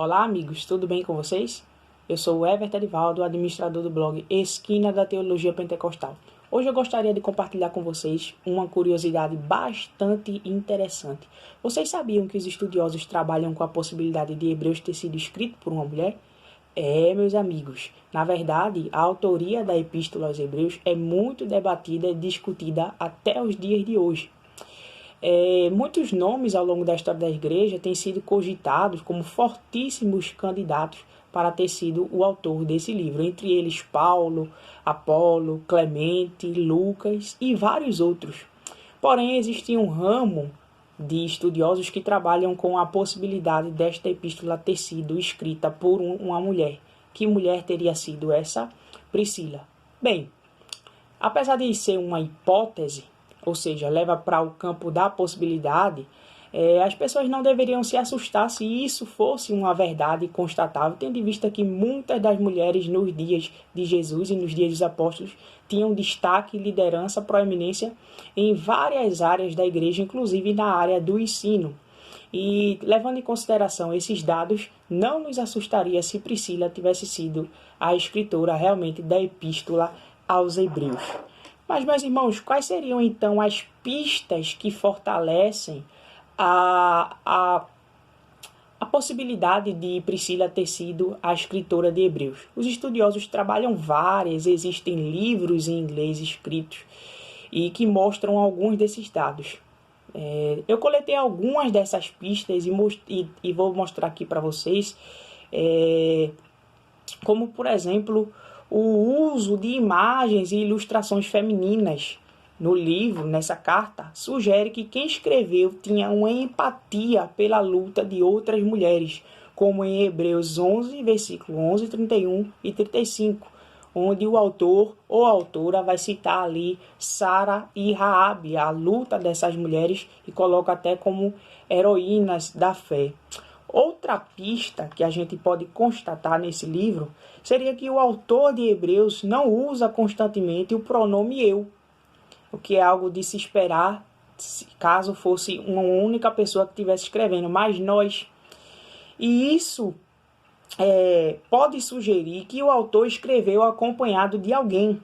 Olá, amigos, tudo bem com vocês? Eu sou o Everton Edivaldo, administrador do blog Esquina da Teologia Pentecostal. Hoje eu gostaria de compartilhar com vocês uma curiosidade bastante interessante. Vocês sabiam que os estudiosos trabalham com a possibilidade de Hebreus ter sido escrito por uma mulher? Meus amigos, na verdade, a autoria da Epístola aos Hebreus é muito debatida e discutida até os dias de hoje. Muitos nomes ao longo da história da igreja têm sido cogitados como fortíssimos candidatos para ter sido o autor desse livro, entre eles Paulo, Apolo, Clemente, Lucas e vários outros. Porém, existe um ramo de estudiosos que trabalham com a possibilidade desta epístola ter sido escrita por uma mulher. Que mulher teria sido essa? Priscila. Bem, apesar de ser uma hipótese, ou seja, leva para o campo da possibilidade, as pessoas não deveriam se assustar se isso fosse uma verdade constatável, tendo em vista que muitas das mulheres nos dias de Jesus e nos dias dos apóstolos tinham destaque, liderança, proeminência em várias áreas da igreja, inclusive na área do ensino. E levando em consideração esses dados, não nos assustaria se Priscila tivesse sido a escritora realmente da epístola aos Hebreus. Mas, meus irmãos, quais seriam então as pistas que fortalecem a possibilidade de Priscila ter sido a escritora de Hebreus? Os estudiosos trabalham várias, existem livros em inglês escritos e que mostram alguns desses dados. Eu coletei algumas dessas pistas e vou mostrar aqui para vocês, como, por exemplo, o uso de imagens e ilustrações femininas no livro, nessa carta, sugere que quem escreveu tinha uma empatia pela luta de outras mulheres, como em Hebreus 11, versículo 11, 31 e 35, onde o autor ou autora vai citar ali Sara e Raabe, a luta dessas mulheres, e coloca até como heroínas da fé. Outra pista que a gente pode constatar nesse livro seria que o autor de Hebreus não usa constantemente o pronome eu, o que é algo de se esperar caso fosse uma única pessoa que estivesse escrevendo, mas nós. E isso pode sugerir que o autor escreveu acompanhado de alguém.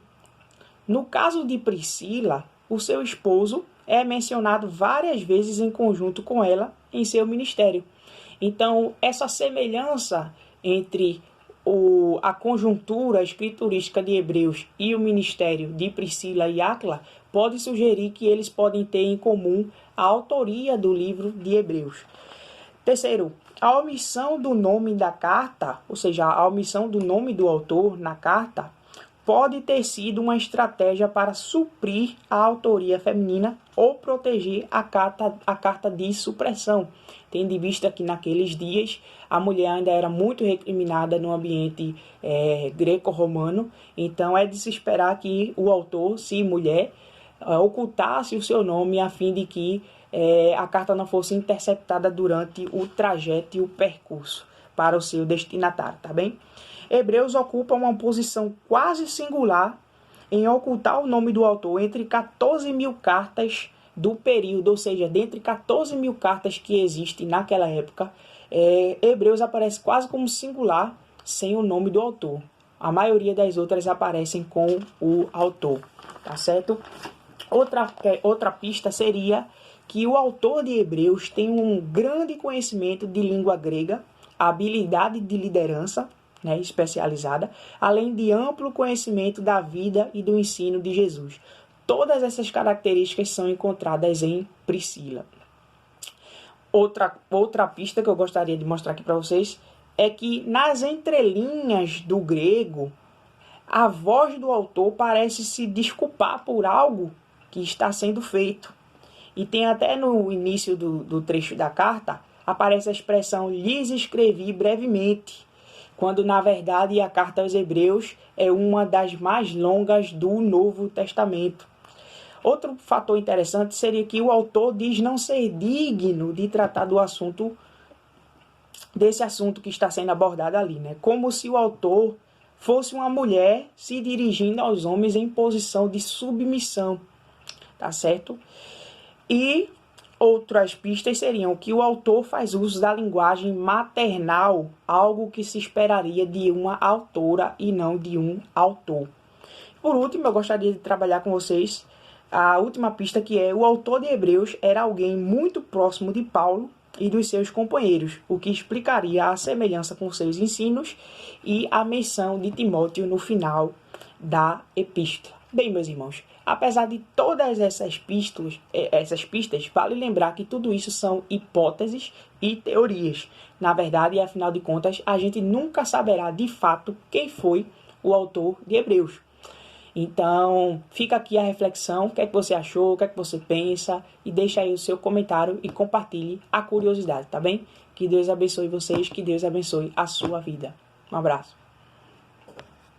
No caso de Priscila, o seu esposo é mencionado várias vezes em conjunto com ela em seu ministério. Então, essa semelhança entre a conjuntura escriturística de Hebreus e o ministério de Priscila e Áquila pode sugerir que eles podem ter em comum a autoria do livro de Hebreus. Terceiro, a omissão do nome da carta, ou seja, a omissão do nome do autor na carta, pode ter sido uma estratégia para suprir a autoria feminina ou proteger a carta de supressão, tendo em vista que naqueles dias a mulher ainda era muito recriminada no ambiente greco-romano. Então é de se esperar que o autor, se mulher, ocultasse o seu nome a fim de que a carta não fosse interceptada durante o trajeto e o percurso para o seu destinatário, tá bem? Hebreus ocupa uma posição quase singular em ocultar o nome do autor entre 14 mil cartas do período, ou seja, dentre 14 mil cartas que existem naquela época, Hebreus aparece quase como singular, sem o nome do autor. A maioria das outras aparecem com o autor, tá certo? Outra pista seria que o autor de Hebreus tem um grande conhecimento de língua grega, habilidade de liderança, especializada, além de amplo conhecimento da vida e do ensino de Jesus. Todas essas características são encontradas em Priscila. Outra pista que eu gostaria de mostrar aqui para vocês é que nas entrelinhas do grego, a voz do autor parece se desculpar por algo que está sendo feito. E tem até no início do trecho da carta, aparece a expressão lhes escrevi brevemente, quando na verdade a carta aos Hebreus é uma das mais longas do Novo Testamento. Outro fator interessante seria que o autor diz não ser digno de tratar desse assunto que está sendo abordado ali, como se o autor fosse uma mulher se dirigindo aos homens em posição de submissão, tá certo? E Outras pistas seriam que o autor faz uso da linguagem maternal, algo que se esperaria de uma autora e não de um autor. Por último, eu gostaria de trabalhar com vocês a última pista, que é: o autor de Hebreus era alguém muito próximo de Paulo e dos seus companheiros, o que explicaria a semelhança com seus ensinos e a menção de Timóteo no final da epístola. Bem, meus irmãos, apesar de todas essas pistas, vale lembrar que tudo isso são hipóteses e teorias. Na verdade, afinal de contas, a gente nunca saberá de fato quem foi o autor de Hebreus. Então, fica aqui a reflexão, o que é que você achou, o que é que você pensa, e deixa aí o seu comentário e compartilhe a curiosidade, tá bem? Que Deus abençoe vocês, que Deus abençoe a sua vida. Um abraço.